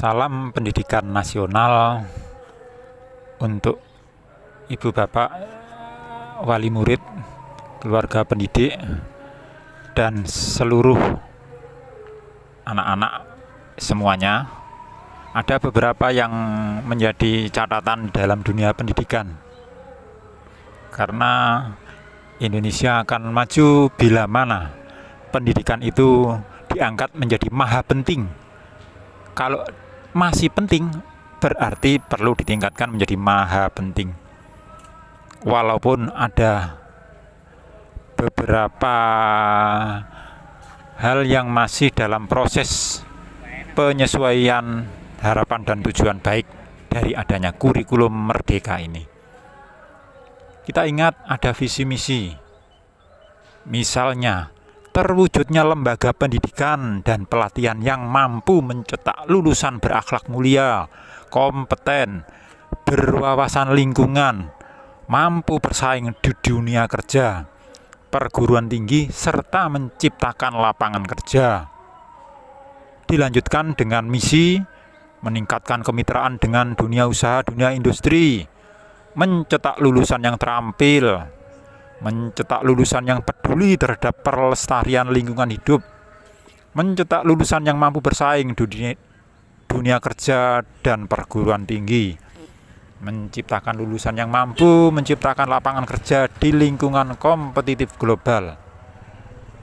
Salam pendidikan nasional untuk ibu bapak, wali murid, keluarga pendidik, dan seluruh anak-anak semuanya. Ada beberapa yang menjadi catatan dalam dunia pendidikan, karena Indonesia akan maju bila mana pendidikan itu diangkat menjadi maha penting. Kalau masih penting, berarti perlu ditingkatkan menjadi maha penting. Walaupun ada beberapa hal yang masih dalam proses penyesuaian harapan dan tujuan baik dari adanya kurikulum merdeka ini. Kita ingat ada visi misi, misalnya terwujudnya lembaga pendidikan dan pelatihan yang mampu mencetak lulusan berakhlak mulia, kompeten, berwawasan lingkungan, mampu bersaing di dunia kerja, perguruan tinggi, serta menciptakan lapangan kerja. Dilanjutkan dengan misi meningkatkan kemitraan dengan dunia usaha, dunia industri, mencetak lulusan yang terampil, mencetak lulusan yang peduli terhadap pelestarian lingkungan hidup, mencetak lulusan yang mampu bersaing di dunia kerja dan perguruan tinggi, menciptakan lulusan yang mampu menciptakan lapangan kerja di lingkungan kompetitif global,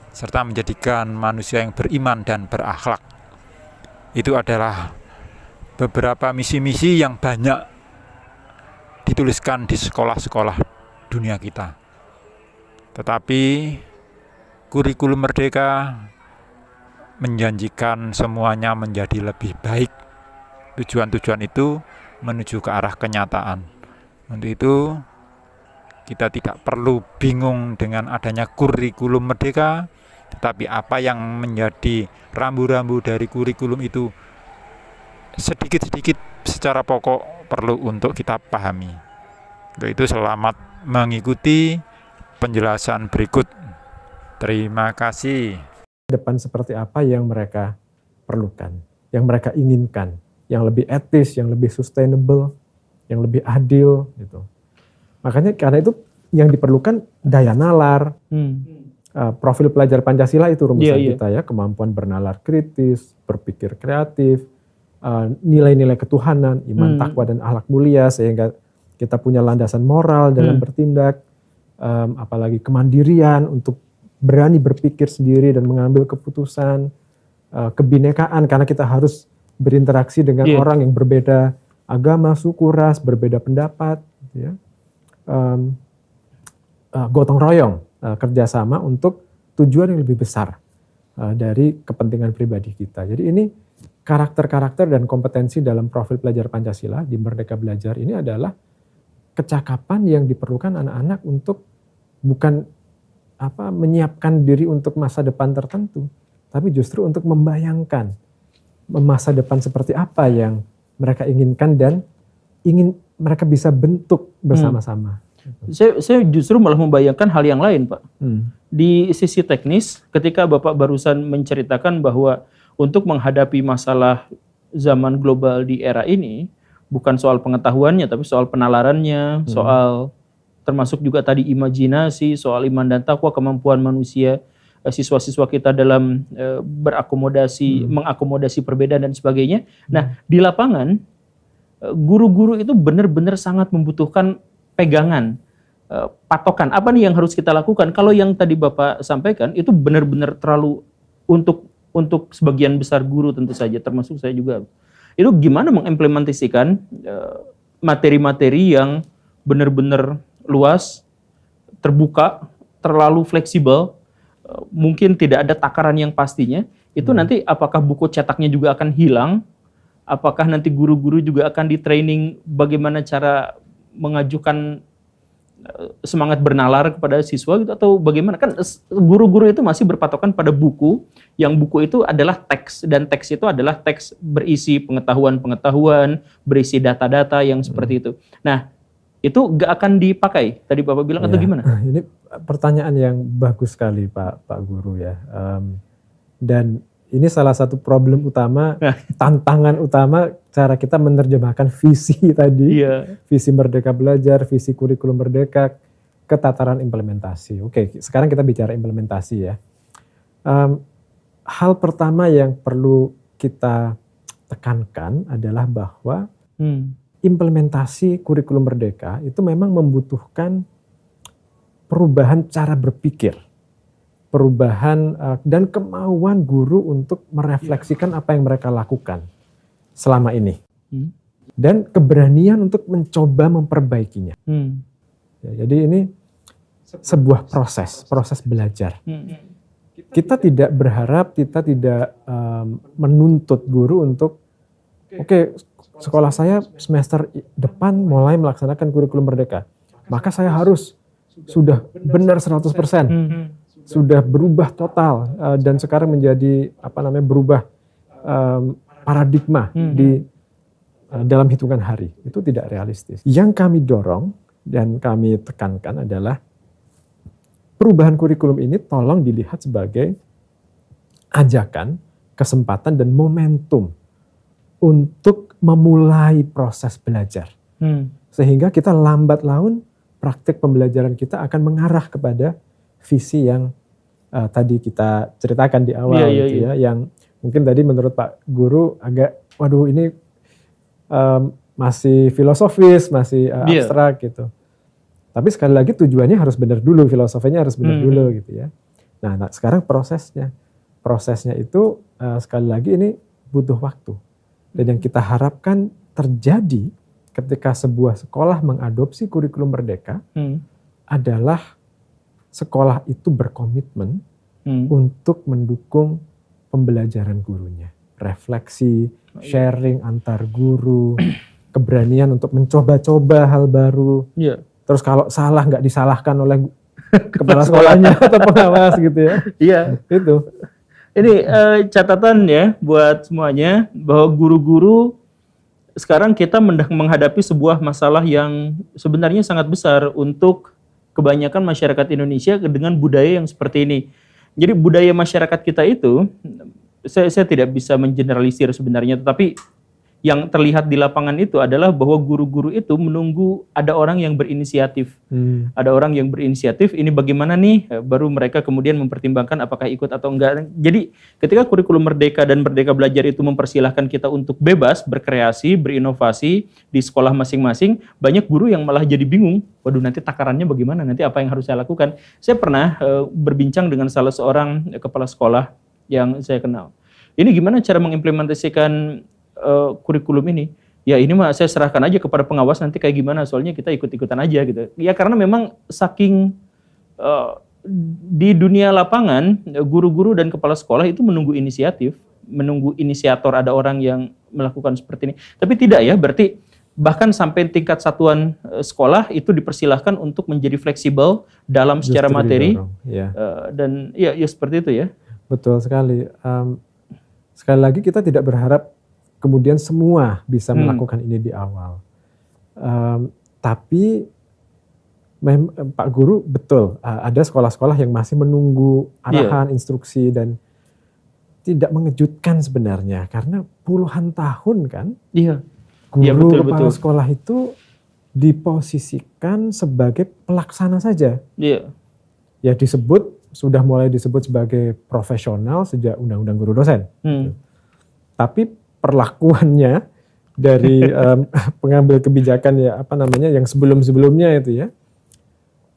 serta menjadikan manusia yang beriman dan berakhlak. Itu adalah beberapa misi-misi yang banyak dituliskan di sekolah-sekolah dunia kita. Tetapi kurikulum merdeka menjanjikan semuanya menjadi lebih baik. Tujuan-tujuan itu menuju ke arah kenyataan. Untuk itu kita tidak perlu bingung dengan adanya kurikulum merdeka, tetapi apa yang menjadi rambu-rambu dari kurikulum itu sedikit-sedikit secara pokok perlu untuk kita pahami. Untuk itu selamat mengikuti penjelasan berikut. Terima kasih. Depan seperti apa yang mereka perlukan, yang mereka inginkan, yang lebih etis, yang lebih sustainable, yang lebih adil gitu. Makanya karena itu yang diperlukan daya nalar. Profil pelajar Pancasila itu rumusan kita ya, kemampuan bernalar kritis, berpikir kreatif, nilai-nilai ketuhanan, iman, takwa, dan akhlak mulia, sehingga kita punya landasan moral dalam bertindak, apalagi kemandirian untuk berani berpikir sendiri dan mengambil keputusan, kebinekaan karena kita harus berinteraksi dengan orang yang berbeda agama, suku, ras, berbeda pendapat, ya. Gotong royong, kerjasama untuk tujuan yang lebih besar dari kepentingan pribadi kita. Jadi ini karakter-karakter dan kompetensi dalam profil pelajar Pancasila di Merdeka Belajar ini adalah kecakapan yang diperlukan anak-anak untuk bukan menyiapkan diri untuk masa depan tertentu, tapi justru untuk membayangkan masa depan seperti apa yang mereka inginkan dan ingin mereka bisa bentuk bersama-sama. Saya justru malah membayangkan hal yang lain, Pak. Di sisi teknis, ketika Bapak barusan menceritakan bahwa untuk menghadapi masalah zaman global di era ini, bukan soal pengetahuannya, tapi soal penalarannya, soal termasuk juga tadi imajinasi, soal iman dan takwa, kemampuan manusia, siswa-siswa kita dalam berakomodasi, mengakomodasi perbedaan dan sebagainya. Nah, di lapangan, guru-guru itu benar-benar sangat membutuhkan pegangan, patokan. Apa nih yang harus kita lakukan? Kalau yang tadi Bapak sampaikan, itu benar-benar terlalu untuk sebagian besar guru tentu saja, termasuk saya juga. Itu gimana mengimplementasikan materi-materi yang benar-benar luas, terbuka, terlalu fleksibel, mungkin tidak ada takaran yang pastinya, itu nanti apakah buku cetaknya juga akan hilang, apakah nanti guru-guru juga akan di-training bagaimana cara mengajukan semangat bernalar kepada siswa gitu, atau bagaimana? Kan guru-guru itu masih berpatokan pada buku, yang buku itu adalah teks, dan teks itu adalah teks berisi pengetahuan-pengetahuan, berisi data-data yang seperti itu. Nah, itu gak akan dipakai, tadi Bapak bilang, atau gimana? Ini pertanyaan yang bagus sekali Pak Guru ya. Dan ini salah satu problem utama, tantangan utama cara kita menerjemahkan visi tadi, visi Merdeka Belajar, visi kurikulum Merdeka ke tataran implementasi. Oke, sekarang kita bicara implementasi ya. Hal pertama yang perlu kita tekankan adalah bahwa implementasi kurikulum Merdeka itu memang membutuhkan perubahan cara berpikir, perubahan dan kemauan guru untuk merefleksikan apa yang mereka lakukan selama ini. Dan keberanian untuk mencoba memperbaikinya. Ya, jadi ini sebuah proses belajar. Kita tidak berharap, kita tidak menuntut guru untuk, oke, sekolah saya semester depan mulai melaksanakan kurikulum Merdeka. Maka saya harus sudah benar 100%. Sudah berubah total dan sekarang menjadi berubah paradigma di dalam hitungan hari. Itu tidak realistis. Yang kami dorong dan kami tekankan adalah perubahan kurikulum ini tolong dilihat sebagai ajakan, kesempatan dan momentum untuk memulai proses belajar. Sehingga kita lambat laun praktik pembelajaran kita akan mengarah kepada visi yang tadi kita ceritakan di awal yang mungkin tadi menurut Pak Guru agak waduh ini masih filosofis, masih abstrak gitu. Tapi sekali lagi tujuannya harus benar dulu, filosofinya harus benar dulu gitu ya. Nah, sekarang prosesnya itu sekali lagi ini butuh waktu. Dan yang kita harapkan terjadi ketika sebuah sekolah mengadopsi kurikulum Merdeka adalah sekolah itu berkomitmen untuk mendukung pembelajaran gurunya. Refleksi, sharing antar guru, keberanian untuk mencoba-coba hal baru. Terus kalau salah nggak disalahkan oleh kepala sekolahnya atau pengawas gitu ya. Itu. Ini catatan ya buat semuanya bahwa guru-guru sekarang kita menghadapi sebuah masalah yang sebenarnya sangat besar untuk kebanyakan masyarakat Indonesia dengan budaya yang seperti ini. Jadi budaya masyarakat kita itu, saya tidak bisa mengeneralisir sebenarnya, tetapi yang terlihat di lapangan itu adalah bahwa guru-guru itu menunggu ada orang yang berinisiatif. Ada orang yang berinisiatif, ini bagaimana nih, baru mereka kemudian mempertimbangkan apakah ikut atau enggak. Jadi ketika kurikulum Merdeka dan Merdeka Belajar itu mempersilahkan kita untuk bebas, berkreasi, berinovasi di sekolah masing-masing, banyak guru yang malah jadi bingung, waduh nanti takarannya bagaimana, nanti apa yang harus saya lakukan. Saya pernah berbincang dengan salah seorang kepala sekolah yang saya kenal. Ini gimana cara mengimplementasikan kurikulum ini? Ya ini mah saya serahkan aja kepada pengawas nanti kayak gimana, soalnya kita ikut-ikutan aja gitu. Ya karena memang saking di dunia lapangan guru-guru dan kepala sekolah itu menunggu inisiatif, menunggu inisiator, ada orang yang melakukan seperti ini. Tapi tidak ya, berarti bahkan sampai tingkat satuan sekolah itu dipersilahkan untuk menjadi fleksibel dalam secara materi dan ya seperti itu ya. Betul sekali. Sekali lagi kita tidak berharap kemudian semua bisa melakukan ini di awal. Tapi Pak Guru betul, ada sekolah-sekolah yang masih menunggu arahan, instruksi dan tidak mengejutkan sebenarnya. Karena puluhan tahun kan guru kepala sekolah itu diposisikan sebagai pelaksana saja. Ya sudah mulai disebut sebagai profesional sejak Undang-Undang Guru Dosen. Tapi perlakuannya dari pengambil kebijakan yang sebelum-sebelumnya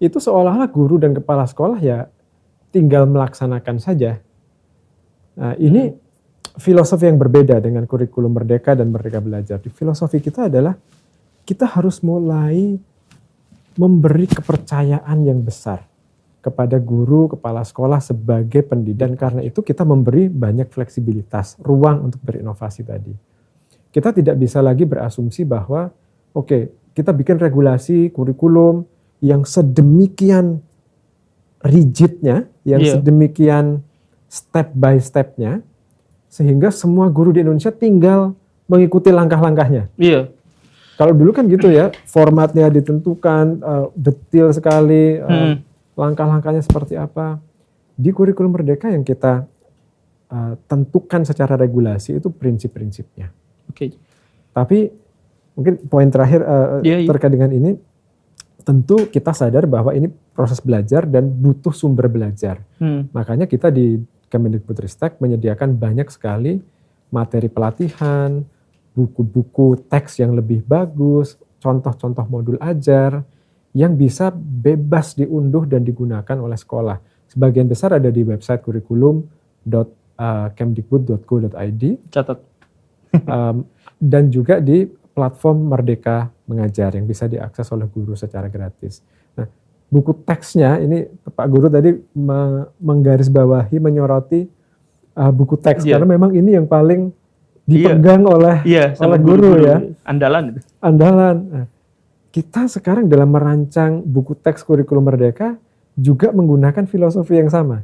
itu seolah-olah guru dan kepala sekolah ya tinggal melaksanakan saja. Nah, ini filosofi yang berbeda dengan kurikulum Merdeka dan Merdeka Belajar. Di filosofi kita adalah kita harus mulai memberi kepercayaan yang besar kepada guru, kepala sekolah sebagai pendidik. Karena itu kita memberi banyak fleksibilitas, ruang untuk berinovasi tadi. Kita tidak bisa lagi berasumsi bahwa kita bikin regulasi kurikulum yang sedemikian rigidnya, yang sedemikian step by stepnya, sehingga semua guru di Indonesia tinggal mengikuti langkah-langkahnya. Kalau dulu kan gitu ya, formatnya ditentukan, detail sekali, langkah-langkahnya seperti apa. Di kurikulum Merdeka yang kita tentukan secara regulasi itu prinsip-prinsipnya. Oke. Tapi mungkin poin terakhir terkait dengan ini, tentu kita sadar bahwa ini proses belajar dan butuh sumber belajar. Makanya kita di Kemendikbudristek menyediakan banyak sekali materi pelatihan, buku-buku teks yang lebih bagus, contoh-contoh modul ajar yang bisa bebas diunduh dan digunakan oleh sekolah. Sebagian besar ada di website kurikulum.kemdikbud.go.id. Catat. Dan juga di platform Merdeka Mengajar yang bisa diakses oleh guru secara gratis. Nah, buku teksnya ini Pak Guru tadi menggarisbawahi, menyoroti buku teks karena memang ini yang paling dipegang oleh guru ya. Andalan. Nah, kita sekarang dalam merancang buku teks kurikulum Merdeka juga menggunakan filosofi yang sama.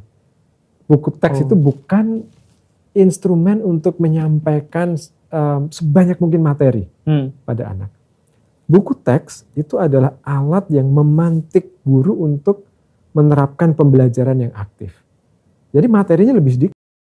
Buku teks itu bukan instrumen untuk menyampaikan sebanyak mungkin materi pada anak. Buku teks itu adalah alat yang memantik guru untuk menerapkan pembelajaran yang aktif. Jadi materinya lebih sedikit.